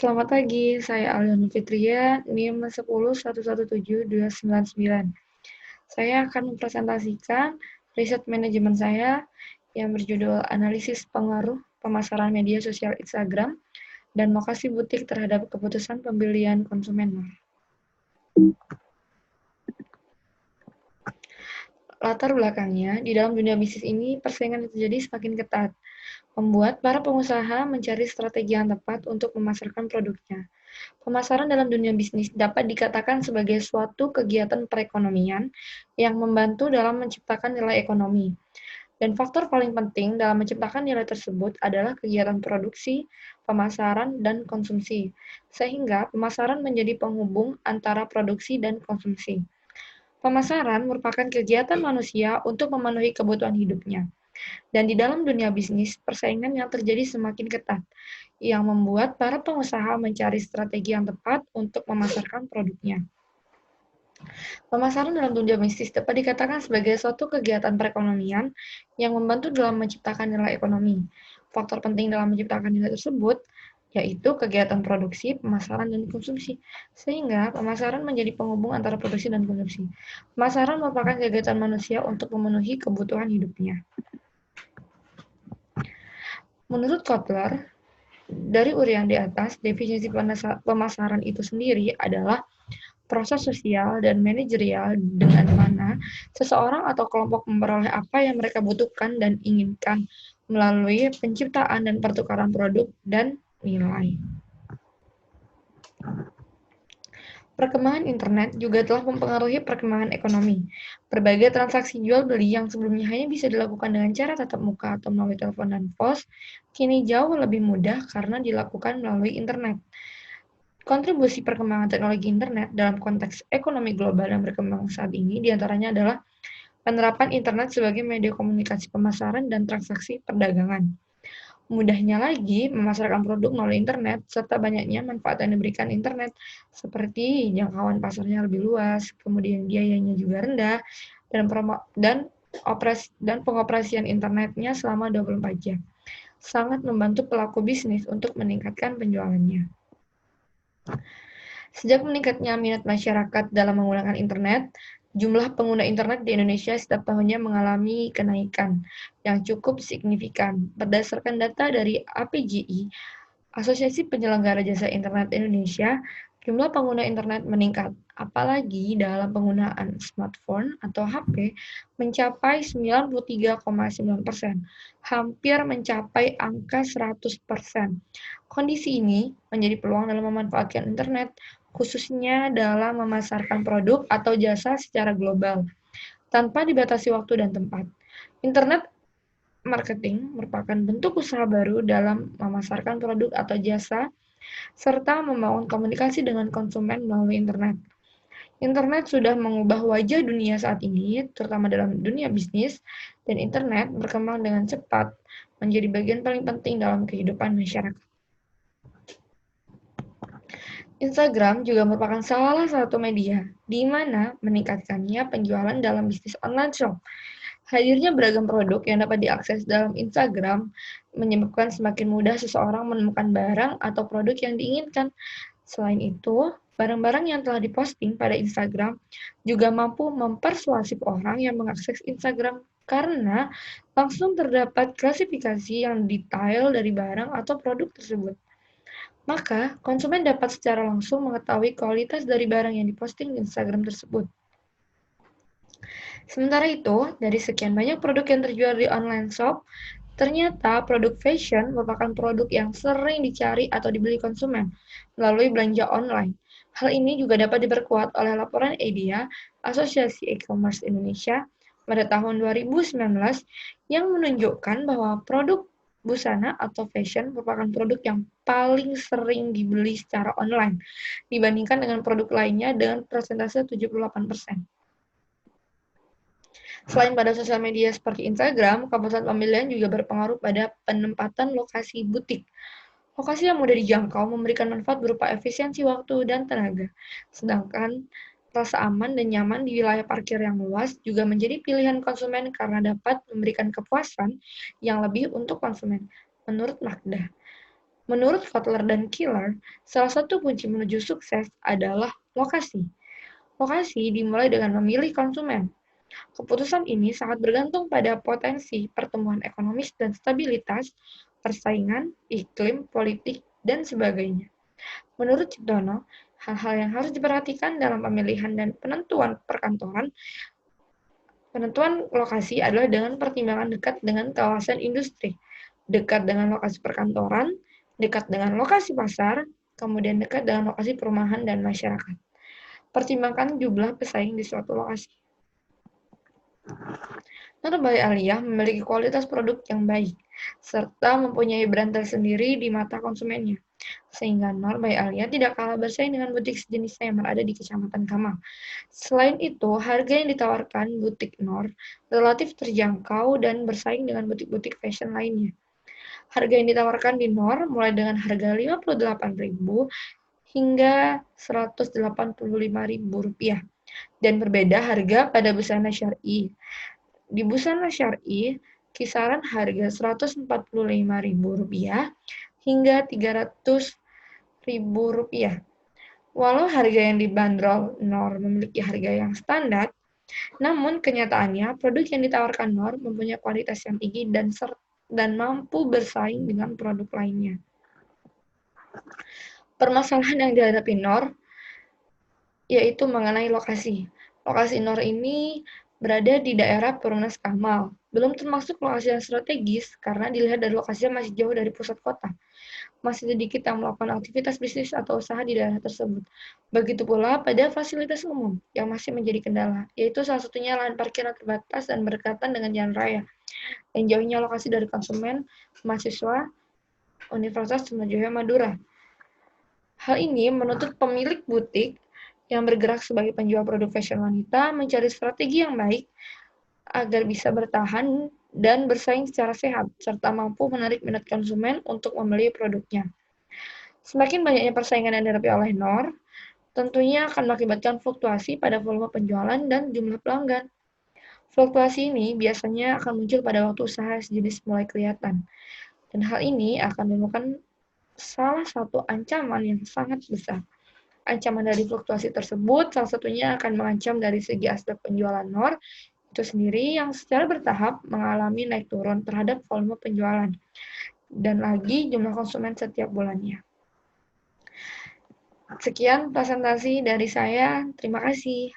Selamat pagi, saya Aliana Fitria, NIM 10117299. Saya akan mempresentasikan riset manajemen saya yang berjudul Analisis Pengaruh Pemasaran Media Sosial Instagram dan Lokasi Butik terhadap Keputusan Pembelian Konsumen. Latar belakangnya, di dalam dunia bisnis ini, persaingan terjadi semakin ketat, membuat para pengusaha mencari strategi yang tepat untuk memasarkan produknya. Pemasaran dalam dunia bisnis dapat dikatakan sebagai suatu kegiatan perekonomian yang membantu dalam menciptakan nilai ekonomi. Dan faktor paling penting dalam menciptakan nilai tersebut adalah kegiatan produksi, pemasaran, dan konsumsi. Sehingga pemasaran menjadi penghubung antara produksi dan konsumsi. Pemasaran merupakan kegiatan manusia untuk memenuhi kebutuhan hidupnya. Dan di dalam dunia bisnis, persaingan yang terjadi semakin ketat, yang membuat para pengusaha mencari strategi yang tepat untuk memasarkan produknya. Pemasaran dalam dunia bisnis dapat dikatakan sebagai suatu kegiatan perekonomian yang membantu dalam menciptakan nilai ekonomi. Faktor penting dalam menciptakan nilai tersebut yaitu kegiatan produksi, pemasaran, dan konsumsi. Sehingga pemasaran menjadi penghubung antara produksi dan konsumsi. Pemasaran merupakan kegiatan manusia untuk memenuhi kebutuhan hidupnya. Menurut Kotler, dari uraian di atas, definisi pemasaran itu sendiri adalah proses sosial dan manajerial dengan mana seseorang atau kelompok memperoleh apa yang mereka butuhkan dan inginkan melalui penciptaan dan pertukaran produk dan nilai. Perkembangan internet juga telah mempengaruhi perkembangan ekonomi. Berbagai transaksi jual beli yang sebelumnya hanya bisa dilakukan dengan cara tatap muka atau melalui telepon dan pos, kini jauh lebih mudah karena dilakukan melalui internet. Kontribusi perkembangan teknologi internet dalam konteks ekonomi global yang berkembang saat ini diantaranya adalah penerapan internet sebagai media komunikasi pemasaran dan transaksi perdagangan. Mudahnya lagi memasarkan produk melalui internet, serta banyaknya manfaat yang diberikan internet, seperti jangkauan pasarnya lebih luas, kemudian biayanya juga rendah, dan pengoperasian internetnya selama 24 jam. Sangat membantu pelaku bisnis untuk meningkatkan penjualannya. Sejak meningkatnya minat masyarakat dalam menggunakan internet, jumlah pengguna internet di Indonesia setiap tahunnya mengalami kenaikan yang cukup signifikan. Berdasarkan data dari APJI, Asosiasi Penyelenggara Jasa Internet Indonesia, jumlah pengguna internet meningkat, apalagi dalam penggunaan smartphone atau HP mencapai 93,9%, hampir mencapai angka 100%. Kondisi ini menjadi peluang dalam memanfaatkan internet, khususnya dalam memasarkan produk atau jasa secara global, tanpa dibatasi waktu dan tempat. Internet marketing merupakan bentuk usaha baru dalam memasarkan produk atau jasa, serta membangun komunikasi dengan konsumen melalui internet. Internet sudah mengubah wajah dunia saat ini, terutama dalam dunia bisnis, dan internet berkembang dengan cepat, menjadi bagian paling penting dalam kehidupan masyarakat. Instagram juga merupakan salah satu media di mana meningkatkannya penjualan dalam bisnis online shop. Hadirnya beragam produk yang dapat diakses dalam Instagram menyebabkan semakin mudah seseorang menemukan barang atau produk yang diinginkan. Selain itu, barang-barang yang telah diposting pada Instagram juga mampu mempersuasif orang yang mengakses Instagram karena langsung terdapat klasifikasi yang detail dari barang atau produk tersebut. Maka, konsumen dapat secara langsung mengetahui kualitas dari barang yang diposting di Instagram tersebut. Sementara itu, dari sekian banyak produk yang terjual di online shop, ternyata produk fashion merupakan produk yang sering dicari atau dibeli konsumen melalui belanja online. Hal ini juga dapat diperkuat oleh laporan EDIA, Asosiasi E-commerce Indonesia, pada tahun 2019 yang menunjukkan bahwa produk busana atau fashion merupakan produk yang paling sering dibeli secara online dibandingkan dengan produk lainnya dengan persentase 78%. Selain pada sosial media seperti Instagram, keputusan pembelian juga berpengaruh pada penempatan lokasi butik. Lokasi yang mudah dijangkau memberikan manfaat berupa efisiensi waktu dan tenaga. Sedangkan rasa aman dan nyaman di wilayah parkir yang luas juga menjadi pilihan konsumen karena dapat memberikan kepuasan yang lebih untuk konsumen. Menurut Magda, Menurut Kotler dan Killer, salah satu kunci menuju sukses adalah lokasi. Lokasi dimulai dengan memilih konsumen. Keputusan ini sangat bergantung pada potensi pertumbuhan ekonomis dan stabilitas, persaingan, iklim, politik, dan sebagainya. Menurut Ciptono, hal-hal yang harus diperhatikan dalam pemilihan dan penentuan lokasi adalah dengan pertimbangan dekat dengan kawasan industri, dekat dengan lokasi perkantoran, dekat dengan lokasi pasar, kemudian dekat dengan lokasi perumahan dan masyarakat. Pertimbangkan jumlah pesaing di suatu lokasi. Nur Bayi Aliyah memiliki kualitas produk yang baik, serta mempunyai brand tersendiri di mata konsumennya, sehingga Nur Bayi Aliyah tidak kalah bersaing dengan butik sejenisnya yang berada di Kecamatan Kamal. Selain itu, harga yang ditawarkan butik Nur relatif terjangkau dan bersaing dengan butik-butik fashion lainnya. Harga yang ditawarkan di Nur mulai dengan harga Rp58.000 hingga Rp185.000 dan berbeda harga pada busana syar'i. Di busana syar'i, kisaran harga Rp145.000 hingga Rp300.000. Walau harga yang dibanderol Nur memiliki harga yang standar, namun kenyataannya produk yang ditawarkan Nur mempunyai kualitas yang tinggi dan mampu bersaing dengan produk lainnya. Permasalahan yang dihadapi Nur yaitu mengenai lokasi. Lokasi Nur ini berada di daerah Perumnas Kamal, belum termasuk lokasi yang strategis karena dilihat dari lokasinya masih jauh dari pusat kota. Masih sedikit yang melakukan aktivitas bisnis atau usaha di daerah tersebut. Begitu pula pada fasilitas umum yang masih menjadi kendala, yaitu salah satunya lahan parkir terbatas dan berdekatan dengan jalan raya, dan jauhnya lokasi dari konsumen, mahasiswa, Universitas Sumajaya Madura. Hal ini menuntut pemilik butik yang bergerak sebagai penjual produk fashion wanita mencari strategi yang baik agar bisa bertahan dan bersaing secara sehat, serta mampu menarik minat konsumen untuk membeli produknya. Semakin banyaknya persaingan yang dihadapi oleh Nur, tentunya akan mengakibatkan fluktuasi pada volume penjualan dan jumlah pelanggan. Fluktuasi ini biasanya akan muncul pada waktu usaha sejenis mulai kelihatan, dan hal ini akan merupakan salah satu ancaman yang sangat besar. Ancaman dari fluktuasi tersebut salah satunya akan mengancam dari segi aspek penjualan Nur itu sendiri yang secara bertahap mengalami naik turun terhadap volume penjualan dan lagi jumlah konsumen setiap bulannya. Sekian presentasi dari saya, terima kasih.